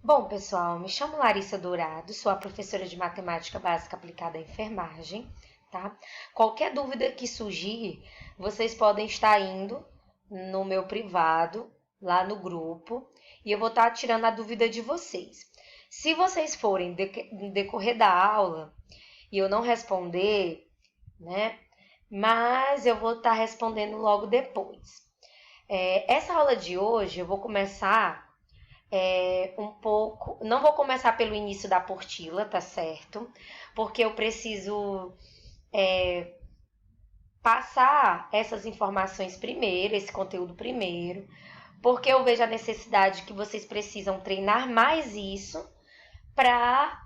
Bom, pessoal, me chamo Larissa Dourado, sou a professora de Matemática Básica Aplicada à Enfermagem, tá? Qualquer dúvida que surgir, vocês podem estar indo no meu privado, lá no grupo, e eu vou estar tirando a dúvida de vocês. Se vocês forem no decorrer da aula e eu não responder, né? Mas eu vou estar respondendo logo depois. Essa aula de hoje eu vou começar um pouco. Não vou começar pelo início da apostila, tá certo? Porque eu preciso passar essas informações primeiro, esse conteúdo primeiro, porque eu vejo a necessidade que vocês precisam treinar mais isso para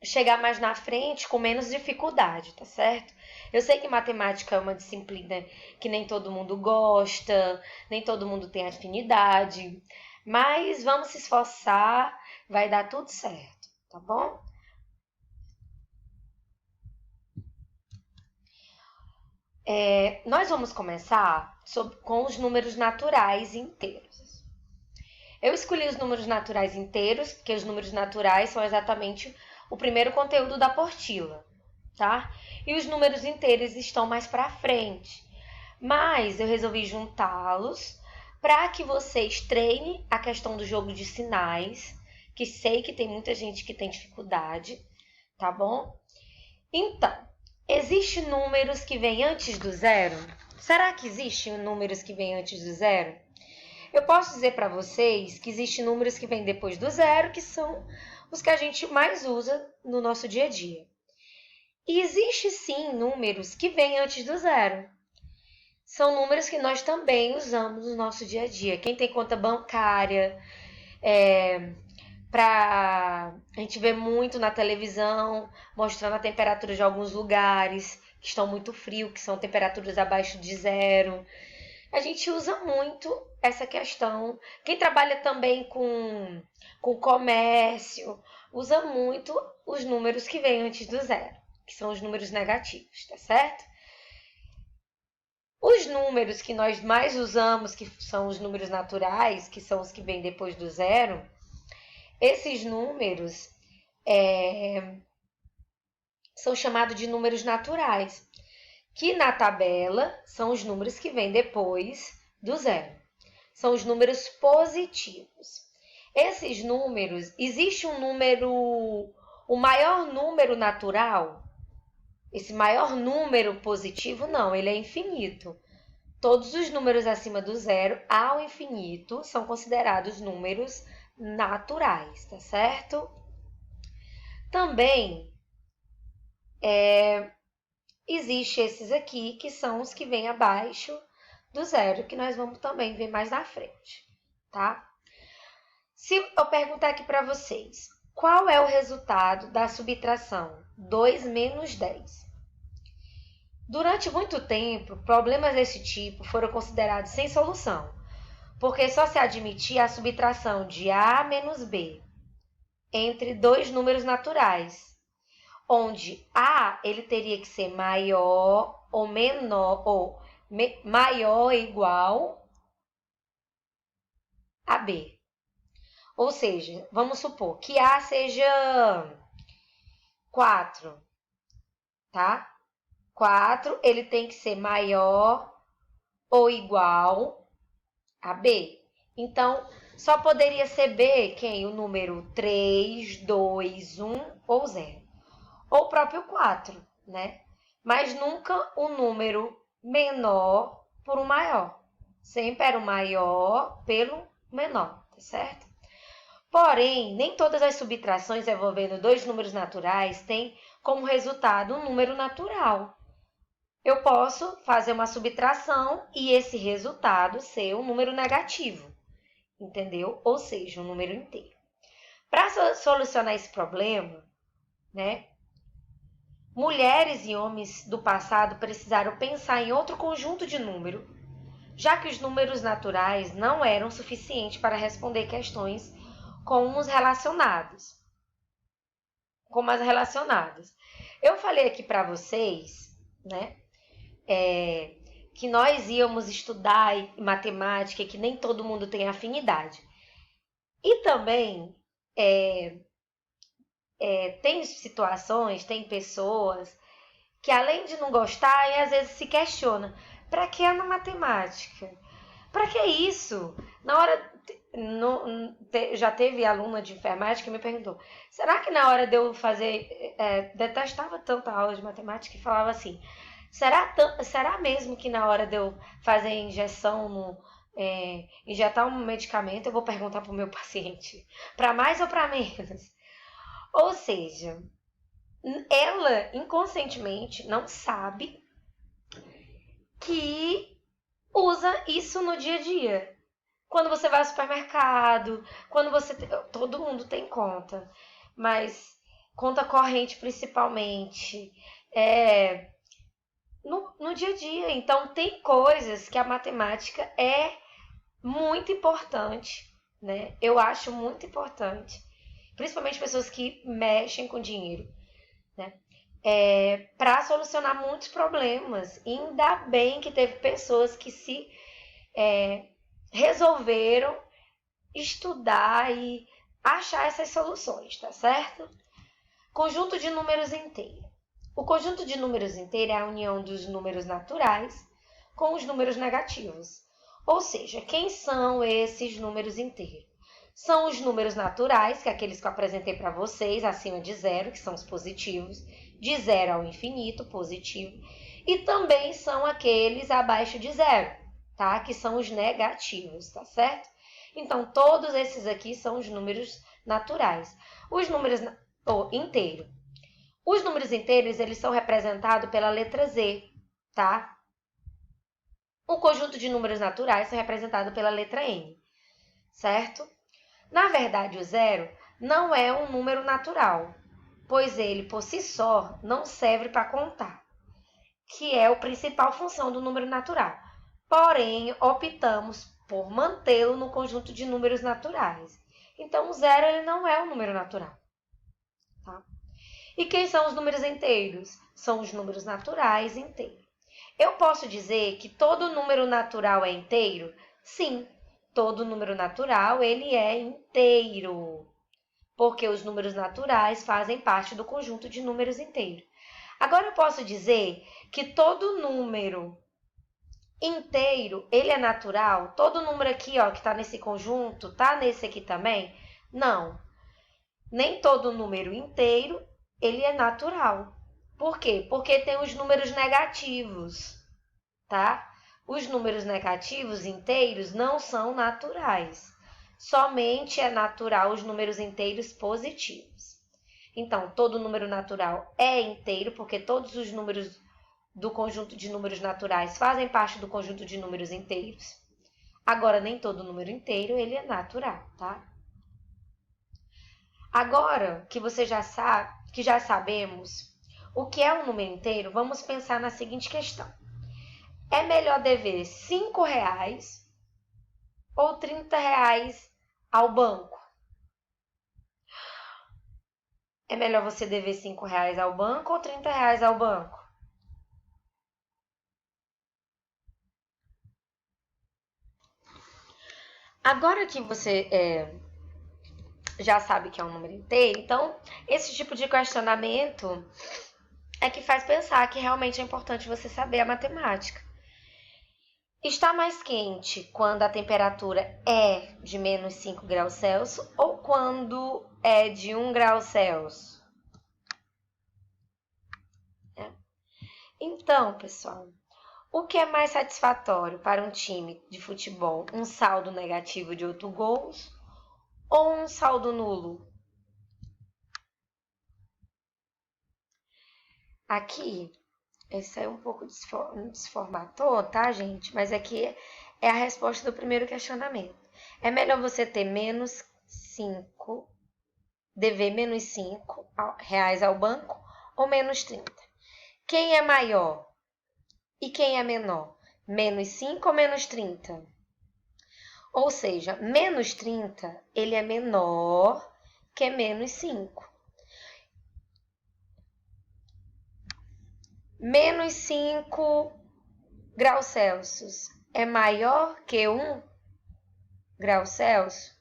chegar mais na frente com menos dificuldade, tá certo? Eu sei que matemática é uma disciplina que nem todo mundo gosta, nem todo mundo tem afinidade, mas vamos se esforçar, vai dar tudo certo, tá bom? Nós vamos começar com os números naturais inteiros. Eu escolhi os números naturais inteiros, porque os números naturais são exatamente o primeiro conteúdo da apostila, tá? E os números inteiros estão mais para frente. Mas eu resolvi juntá-los para que vocês treinem a questão do jogo de sinais, que sei que tem muita gente que tem dificuldade, tá bom? Então, existem números que vêm antes do zero? Será que existem números que vêm antes do zero? Eu posso dizer para vocês que existem números que vêm depois do zero, que são os que a gente mais usa no nosso dia a dia. E existe sim números que vêm antes do zero. São números que nós também usamos no nosso dia a dia. Quem tem conta bancária, a gente vê muito na televisão, mostrando a temperatura de alguns lugares que estão muito frios, que são temperaturas abaixo de zero. A gente usa muito essa questão. Quem trabalha também com comércio, usa muito os números que vêm antes do zero, que são os números negativos, tá certo? Os números que nós mais usamos, que são os números naturais, que são os que vêm depois do zero, esses números são chamados de números naturais, que na tabela são os números que vêm depois do zero. São os números positivos. Esses números, existe um número, o maior número natural, esse maior número positivo, não, ele é infinito. Todos os números acima do zero ao infinito são considerados números naturais, tá certo? Também existe esses aqui, que são os que vêm abaixo do zero, que nós vamos também ver mais na frente, tá? Se eu perguntar aqui para vocês, qual é o resultado da subtração 2 menos 10? Durante muito tempo, problemas desse tipo foram considerados sem solução, porque só se admitia a subtração de A menos B entre dois números naturais, onde A ele teria que ser maior ou menor, ou maior ou igual a B. Ou seja, vamos supor que A seja 4, tá? 4 ele tem que ser maior ou igual a B. Então, só poderia ser B quem? O número 3, 2, 1 ou 0. Ou o próprio 4, né? Mas nunca o número menor por um maior. Sempre era o maior pelo menor, tá certo? Porém, nem todas as subtrações envolvendo dois números naturais têm como resultado um número natural. Eu posso fazer uma subtração e esse resultado ser um número negativo, entendeu? Ou seja, um número inteiro. Para solucionar esse problema, né, mulheres e homens do passado precisaram pensar em outro conjunto de número, já que os números naturais não eram suficientes para responder questões como as relacionadas. Eu falei aqui para vocês, né, que nós íamos estudar matemática e que nem todo mundo tem afinidade. E também tem situações, tem pessoas que além de não gostar, e às vezes se questiona, para que é na matemática? Para que isso? Na hora já teve aluna de enfermagem que me perguntou: será que na hora de eu fazer, detestava tanto a aula de matemática e falava assim: será mesmo que na hora de eu fazer injeção injetar um medicamento, eu vou perguntar para o meu paciente para mais ou para menos? Ou seja, ela inconscientemente não sabe que usa isso no dia a dia. Quando você vai ao supermercado, quando você. Todo mundo tem conta, mas conta corrente principalmente. No dia a dia. Então, tem coisas que a matemática é muito importante, né? Eu acho muito importante. Principalmente pessoas que mexem com dinheiro, né? Para solucionar muitos problemas. E ainda bem que teve pessoas que se resolveram estudar e achar essas soluções, tá certo? Conjunto de números inteiro. O conjunto de números inteiro é a união dos números naturais com os números negativos. Ou seja, quem são esses números inteiros? São os números naturais, que é aqueles que eu apresentei para vocês, acima de zero, que são os positivos, de zero ao infinito, positivo, e também são aqueles abaixo de zero, tá? Que são os negativos, tá certo? Então, todos esses aqui são os números naturais. Os números inteiros. Os números inteiros, eles são representados pela letra Z, tá? O conjunto de números naturais são representados pela letra N, certo? Na verdade, o zero não é um número natural, pois ele, por si só, não serve para contar, que é a principal função do número natural. Porém, optamos por mantê-lo no conjunto de números naturais. Então, o zero ele não é um número natural. Tá? E quem são os números inteiros? São os números naturais inteiros. Eu posso dizer que todo número natural é inteiro? Sim, todo número natural ele é inteiro, porque os números naturais fazem parte do conjunto de números inteiros. Agora eu posso dizer que todo número inteiro, ele é natural? Todo número aqui, ó, que está nesse conjunto, tá nesse aqui também? Não. Nem todo número inteiro, ele é natural. Por quê? Porque tem os números negativos, tá? Os números negativos inteiros não são naturais. Somente é natural os números inteiros positivos. Então, todo número natural é inteiro, porque todos os números do conjunto de números naturais fazem parte do conjunto de números inteiros. Agora, nem todo número inteiro ele é natural, tá? Agora que você já sabe, que já sabemos o que é um número inteiro, vamos pensar na seguinte questão: é melhor dever R$ 5 ou R$ 30 ao banco? É melhor você dever R$ 5 ao banco ou R$ 30 ao banco? Agora que você já sabe que é um número inteiro, então esse tipo de questionamento é que faz pensar que realmente é importante você saber a matemática. Está mais quente quando a temperatura é de menos 5 graus Celsius ou quando é de 1 grau Celsius? Então, pessoal, o que é mais satisfatório para um time de futebol? Um saldo negativo de 8 gols ou um saldo nulo? Aqui, esse é um pouco desformatou, tá, gente? Mas aqui é a resposta do primeiro questionamento. É melhor você ter menos 5, dever menos R$ 5 ao banco ou menos 30? Quem é maior e quem é menor? Menos 5 ou menos 30? Ou seja, menos 30 ele é menor que menos 5. Menos 5 graus Celsius é maior que 1 grau Celsius?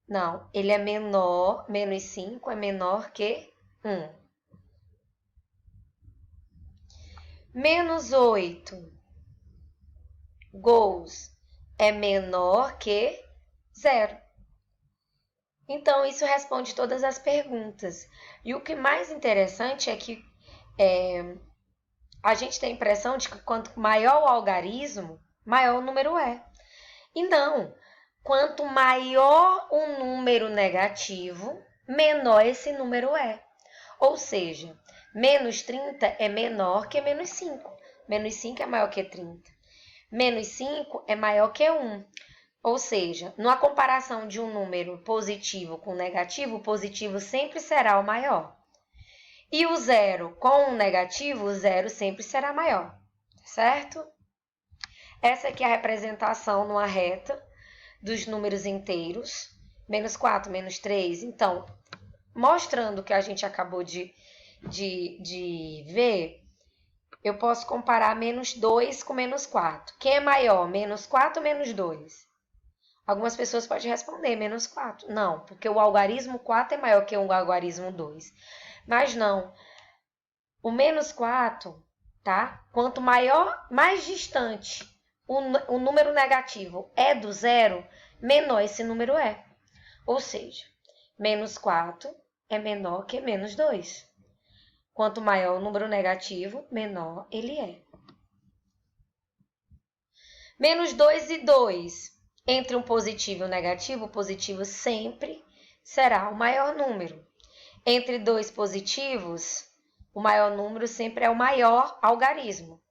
Não, ele é menor, menos 5 é menor que 1. Menos 8 gols é menor que 0. Então, isso responde todas as perguntas. E o que mais interessante é que a gente tem a impressão de que quanto maior o algarismo, maior o número é. E não, quanto maior o número negativo, menor esse número é. Ou seja, menos 30 é menor que menos 5. Menos 5 é maior que 30. Menos 5 é maior que 1. Ou seja, numa comparação de um número positivo com negativo, o positivo sempre será o maior. E o zero com o negativo, o zero sempre será maior, certo? Essa aqui é a representação numa reta dos números inteiros. Menos 4, menos 3. Então, mostrando o que a gente acabou de ver, eu posso comparar menos 2 com menos 4. Quem é maior, menos 4 ou menos 2? Algumas pessoas podem responder menos 4. Não, porque o algarismo 4 é maior que o algarismo 2. Mas não. O menos 4, tá? Quanto maior, mais distante o número negativo é do zero, menor esse número é. Ou seja, menos 4 é menor que menos 2. Quanto maior o número negativo, menor ele é. Menos 2 e 2. Entre um positivo e um negativo, o positivo sempre será o maior número. Entre dois positivos, o maior número sempre é o maior algarismo.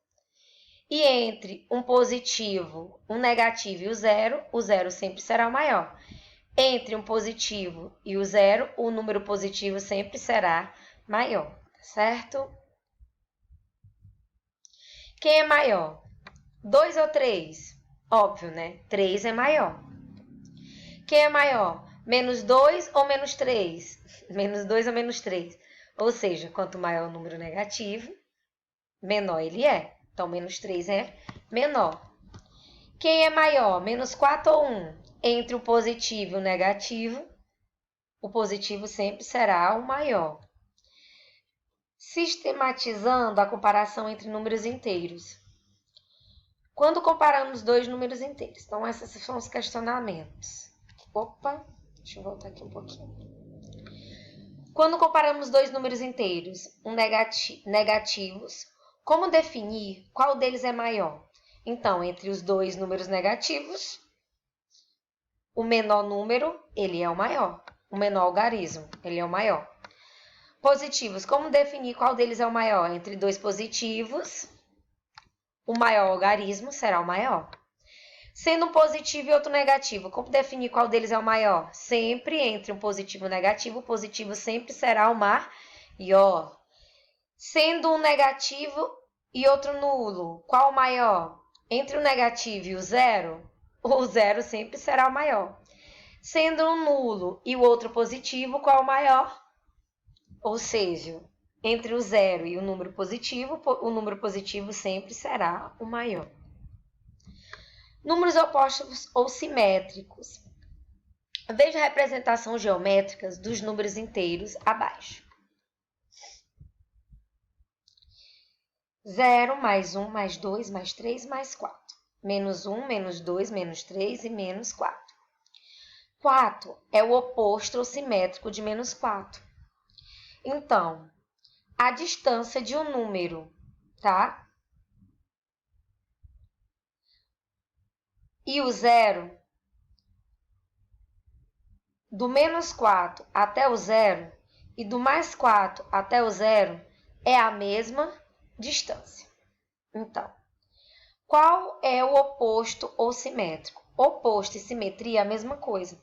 E entre um positivo, um negativo e o zero sempre será o maior. Entre um positivo e o zero, o número positivo sempre será maior, certo? Quem é maior? 2 ou 3? Óbvio, né? 3 é maior. Quem é maior? Menos 2 ou menos 3? Menos 2 ou menos 3. Ou seja, quanto maior o número negativo, menor ele é. Então, menos 3 é menor. Quem é maior? Menos 4 ou 1? Entre o positivo e o negativo, o positivo sempre será o maior. Sistematizando a comparação entre números inteiros. Quando comparamos dois números inteiros? Então, esses são os questionamentos. Opa, deixa eu voltar aqui um pouquinho. Quando comparamos dois números inteiros, negativos, como definir qual deles é maior? Então, entre os dois números negativos, o menor número, ele é o maior. O menor algarismo, ele é o maior. Positivos, como definir qual deles é o maior? Entre dois positivos, o maior algarismo será o maior. Sendo um positivo e outro negativo, como definir qual deles é o maior? Sempre entre um positivo e um negativo, o positivo sempre será o maior. Sendo um negativo e outro nulo, qual o maior? Entre o negativo e o zero sempre será o maior. Sendo um nulo e o outro positivo, qual o maior? Ou seja, entre o zero e o número positivo sempre será o maior. Números opostos ou simétricos. Veja a representação geométrica dos números inteiros abaixo. 0, mais 1, mais 2, mais 3, mais 4. Menos 1, menos 2, menos 3 e menos 4. 4 é o oposto ou simétrico de menos 4. Então, a distância de um número, tá? E o zero, do menos 4 até o zero e do mais 4 até o zero é a mesma distância. Então, qual é o oposto ou simétrico? Oposto e simetria é a mesma coisa.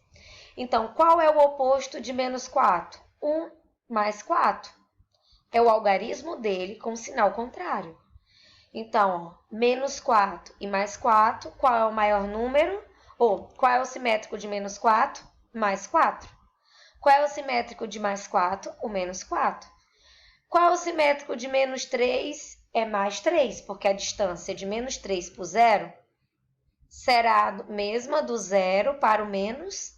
Então, qual é o oposto de menos 4? 1 mais 4. É o algarismo dele com sinal contrário. Então, menos 4 e mais 4, qual é o maior número? Ou qual é o simétrico de menos 4? Mais 4. Qual é o simétrico de mais 4? O menos 4. Qual é o simétrico de menos 3? É mais 3, porque a distância de menos 3 para o zero será a mesma do zero para o menos